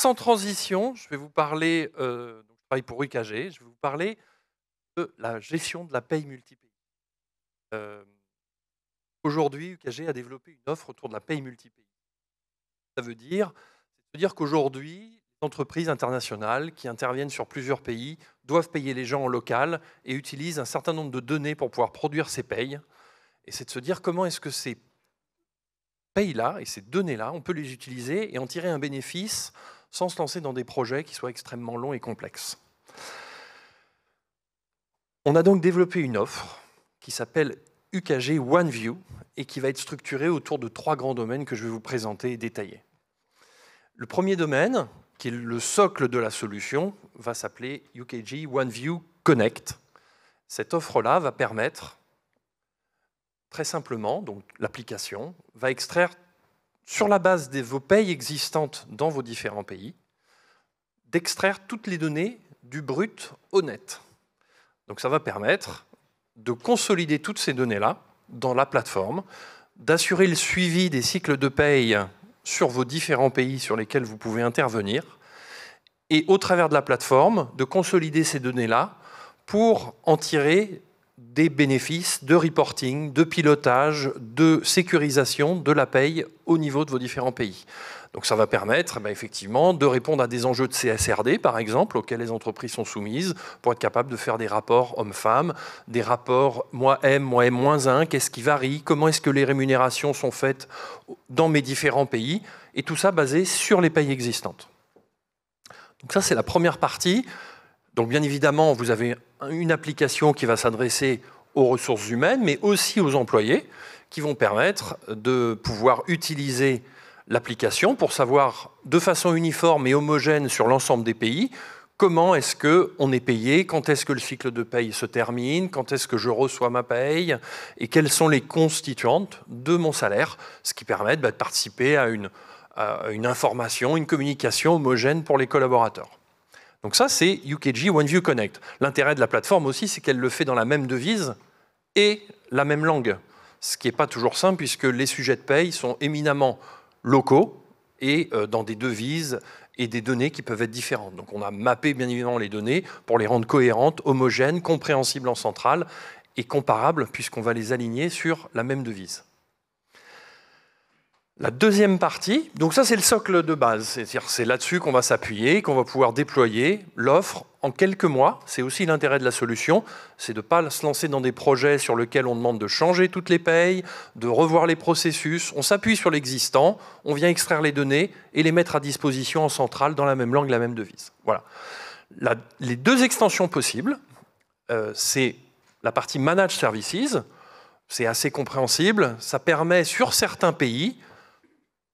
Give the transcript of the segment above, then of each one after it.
sans transition, je vais vous parler, donc je travaille pour UKG, je vais vous parler de la gestion de la paye multipays. Aujourd'hui, UKG a développé une offre autour de la paye multipays. Ça veut dire qu'aujourd'hui, les entreprises internationales qui interviennent sur plusieurs pays doivent payer les gens en local et utilisent un certain nombre de données pour pouvoir produire ces payes. Et c'est de se dire comment est-ce que ces payes-là et ces données-là, on peut les utiliser et en tirer un bénéfice sans se lancer dans des projets qui soient extrêmement longs et complexes. On a donc développé une offre qui s'appelle UKG OneView et qui va être structurée autour de 3 grands domaines que je vais vous présenter et détailler. Le premier domaine, qui est le socle de la solution, va s'appeler UKG OneView Connect. Cette offre-là va permettre, très simplement, donc l'application va extraire, sur la base de vos payes existantes dans vos différents pays, d'extraire toutes les données du brut au net. Donc ça va permettre de consolider toutes ces données-là dans la plateforme, d'assurer le suivi des cycles de paye sur vos différents pays sur lesquels vous pouvez intervenir, et au travers de la plateforme, de consolider ces données-là pour en tirer des bénéfices de reporting, de pilotage, de sécurisation de la paye au niveau de vos différents pays. Donc ça va permettre effectivement de répondre à des enjeux de CSRD, par exemple, auxquels les entreprises sont soumises, pour être capable de faire des rapports hommes-femmes, des rapports moi M, -1, qu'est-ce qui varie, comment est-ce que les rémunérations sont faites dans mes différents pays, et tout ça basé sur les payes existantes. Donc ça, c'est la première partie. Donc bien évidemment, vous avez une application qui va s'adresser aux ressources humaines, mais aussi aux employés, qui vont permettre de pouvoir utiliser l'application pour savoir de façon uniforme et homogène sur l'ensemble des pays comment est-ce qu'on est payé, quand est-ce que le cycle de paye se termine, quand est-ce que je reçois ma paye et quelles sont les constituantes de mon salaire, ce qui permet de participer à une information, une communication homogène pour les collaborateurs. Donc ça, c'est UKG OneView Connect. L'intérêt de la plateforme aussi, c'est qu'elle le fait dans la même devise et la même langue, ce qui n'est pas toujours simple puisque les sujets de paye sont éminemment locaux et dans des devises et des données qui peuvent être différentes. Donc on a mappé bien évidemment les données pour les rendre cohérentes, homogènes, compréhensibles en centrale et comparables puisqu'on va les aligner sur la même devise. La deuxième partie, donc ça c'est le socle de base, c'est-à-dire c'est là-dessus qu'on va s'appuyer, qu'on va pouvoir déployer l'offre en quelques mois. C'est aussi l'intérêt de la solution, c'est de ne pas se lancer dans des projets sur lesquels on demande de changer toutes les payes, de revoir les processus. On s'appuie sur l'existant, on vient extraire les données et les mettre à disposition en centrale dans la même langue, la même devise. Voilà. Les 2 extensions possibles, c'est la partie Managed Services, c'est assez compréhensible, ça permet sur certains pays,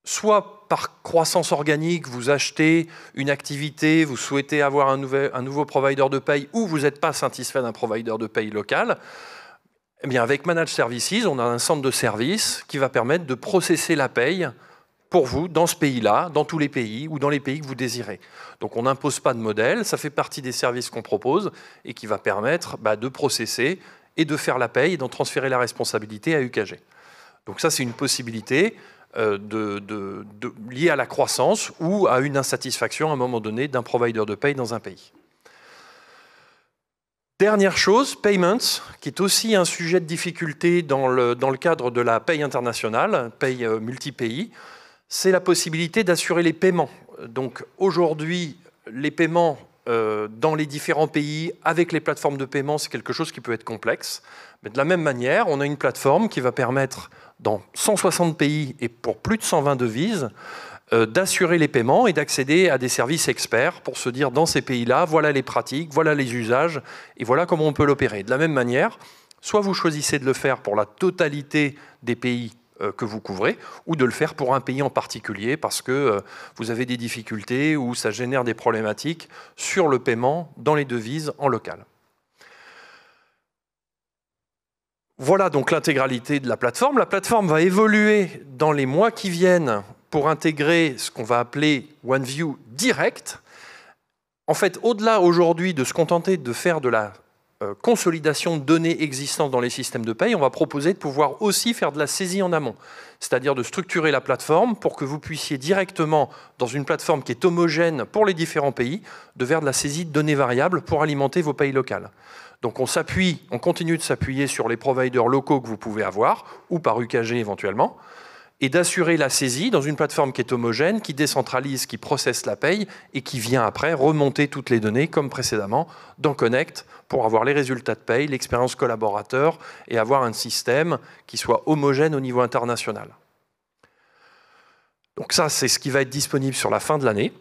soit par croissance organique, vous achetez une activité, vous souhaitez avoir un nouveau provider de paye ou vous n'êtes pas satisfait d'un provider de paye local, eh bien avec Managed Services, on a un centre de service qui va permettre de processer la paye pour vous dans ce pays-là, dans tous les pays ou dans les pays que vous désirez. Donc on n'impose pas de modèle, ça fait partie des services qu'on propose et qui va permettre de processer et de faire la paye et d'en transférer la responsabilité à UKG. Donc ça, c'est une possibilité liée à la croissance ou à une insatisfaction à un moment donné d'un provider de paye dans un pays. Dernière chose, payments, qui est aussi un sujet de difficulté dans le cadre de la paye internationale, paye multi-pays, c'est la possibilité d'assurer les paiements. Donc aujourd'hui, les paiements dans les différents pays avec les plateformes de paiement, c'est quelque chose qui peut être complexe. Mais de la même manière, on a une plateforme qui va permettre, dans 160 pays et pour plus de 120 devises, d'assurer les paiements et d'accéder à des services experts pour se dire, dans ces pays-là, voilà les pratiques, voilà les usages, et voilà comment on peut l'opérer. De la même manière, soit vous choisissez de le faire pour la totalité des pays que vous couvrez, ou de le faire pour un pays en particulier, parce que vous avez des difficultés ou ça génère des problématiques sur le paiement dans les devises en local. Voilà donc l'intégralité de la plateforme. La plateforme va évoluer dans les mois qui viennent pour intégrer ce qu'on va appeler OneView Direct. En fait, au-delà aujourd'hui de se contenter de faire de la consolidation de données existantes dans les systèmes de paye, on va proposer de pouvoir aussi faire de la saisie en amont. C'est-à-dire de structurer la plateforme pour que vous puissiez directement, dans une plateforme qui est homogène pour les différents pays, de faire de la saisie de données variables pour alimenter vos payes locales. Donc on continue de s'appuyer sur les providers locaux que vous pouvez avoir, ou par UKG éventuellement, et d'assurer la saisie dans une plateforme qui est homogène, qui décentralise, qui processe la paye et qui vient après remonter toutes les données, comme précédemment, dans Connect, pour avoir les résultats de paye, l'expérience collaborateur et avoir un système qui soit homogène au niveau international. Donc ça, c'est ce qui va être disponible sur la fin de l'année.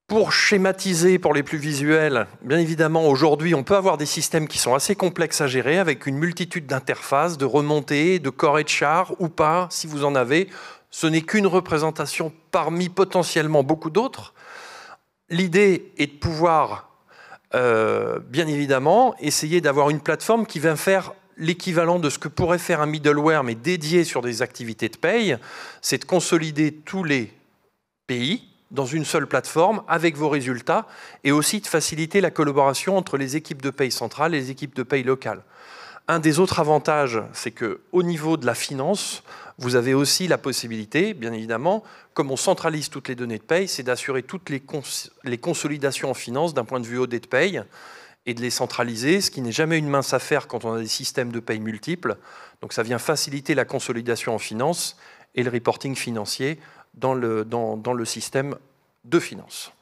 Pour schématiser, pour les plus visuels, bien évidemment, aujourd'hui, on peut avoir des systèmes qui sont assez complexes à gérer, avec une multitude d'interfaces, de remontées, de corps et de chars, ou pas, si vous en avez. Ce n'est qu'une représentation parmi potentiellement beaucoup d'autres. L'idée est de pouvoir, bien évidemment, essayer d'avoir une plateforme qui va faire l'équivalent de ce que pourrait faire un middleware, mais dédié sur des activités de paye, c'est de consolider tous les pays dans une seule plateforme avec vos résultats et aussi de faciliter la collaboration entre les équipes de paye centrale et les équipes de paye locale. Un des autres avantages, c'est qu'au niveau de la finance, vous avez aussi la possibilité, bien évidemment, comme on centralise toutes les données de paye, c'est d'assurer toutes les consolidations en finance d'un point de vue audit de paye et de les centraliser, ce qui n'est jamais une mince affaire quand on a des systèmes de paye multiples. Donc ça vient faciliter la consolidation en finance et le reporting financier dans le système de finance.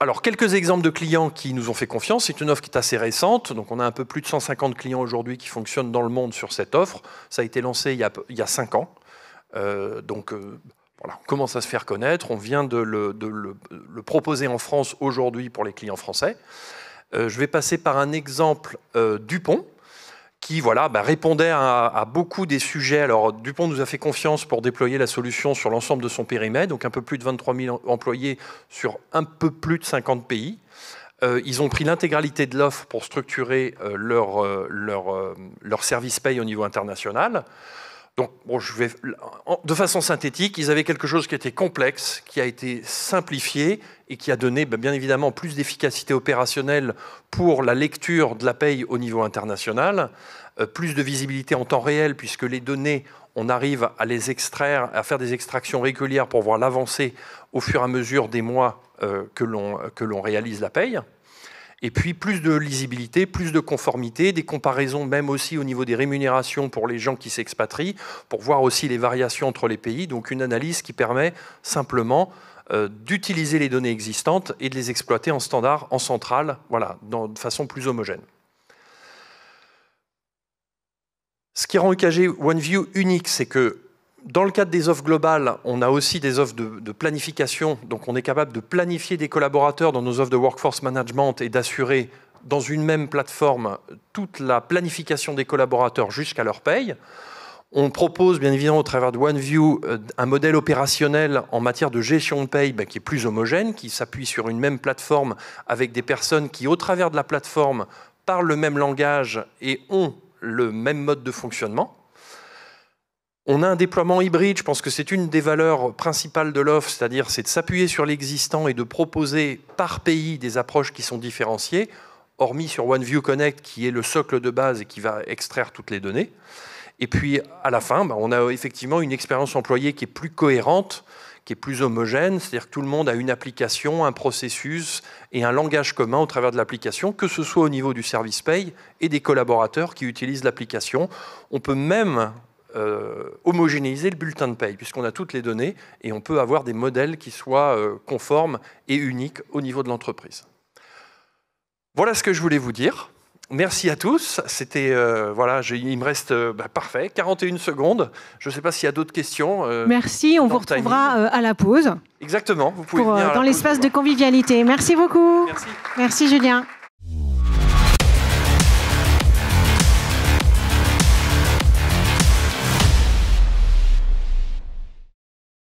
Alors, quelques exemples de clients qui nous ont fait confiance. C'est une offre qui est assez récente. Donc, on a un peu plus de 150 clients aujourd'hui qui fonctionnent dans le monde sur cette offre. Ça a été lancé il y a 5 ans. Voilà, on commence à se faire connaître. On vient de le proposer en France aujourd'hui pour les clients français. Je vais passer par un exemple Dupont, qui répondait à beaucoup des sujets. Alors, Dupont nous a fait confiance pour déployer la solution sur l'ensemble de son périmètre, donc un peu plus de 23 000 employés sur un peu plus de 50 pays. Ils ont pris l'intégralité de l'offre pour structurer leur service paye au niveau international. Donc, bon, de façon synthétique, ils avaient quelque chose qui était complexe, qui a été simplifié et qui a donné bien évidemment plus d'efficacité opérationnelle pour la lecture de la paye au niveau international, plus de visibilité en temps réel puisque les données, on arrive à les extraire, à faire des extractions régulières pour voir l'avancée au fur et à mesure des mois que l'on réalise la paye. Et puis plus de lisibilité, plus de conformité, des comparaisons même aussi au niveau des rémunérations pour les gens qui s'expatrient, pour voir aussi les variations entre les pays. Donc une analyse qui permet simplement d'utiliser les données existantes et de les exploiter en standard, en centrale, voilà, de façon plus homogène. Ce qui rend UKG OneView unique, c'est que dans le cadre des offres globales, on a aussi des offres de planification. Donc, on est capable de planifier des collaborateurs dans nos offres de workforce management et d'assurer dans une même plateforme toute la planification des collaborateurs jusqu'à leur paye. On propose, bien évidemment, au travers de OneView, un modèle opérationnel en matière de gestion de paye qui est plus homogène, qui s'appuie sur une même plateforme avec des personnes qui, au travers de la plateforme, parlent le même langage et ont le même mode de fonctionnement. On a un déploiement hybride, je pense que c'est une des valeurs principales de l'offre, c'est-à-dire c'est de s'appuyer sur l'existant et de proposer par pays des approches qui sont différenciées, hormis sur OneView Connect qui est le socle de base et qui va extraire toutes les données. Et puis à la fin, on a effectivement une expérience employée qui est plus cohérente, qui est plus homogène, c'est-à-dire que tout le monde a une application, un processus et un langage commun au travers de l'application, que ce soit au niveau du service paye et des collaborateurs qui utilisent l'application. On peut même homogénéiser le bulletin de paye, puisqu'on a toutes les données et on peut avoir des modèles qui soient conformes et uniques au niveau de l'entreprise. Voilà ce que je voulais vous dire. Merci à tous. C'était voilà, il me reste parfait, 41 secondes. Je ne sais pas s'il y a d'autres questions. Merci, on vous retrouvera à la pause. Exactement, vous pouvez venir dans l'espace de convivialité. Merci beaucoup. Merci. Merci Julien.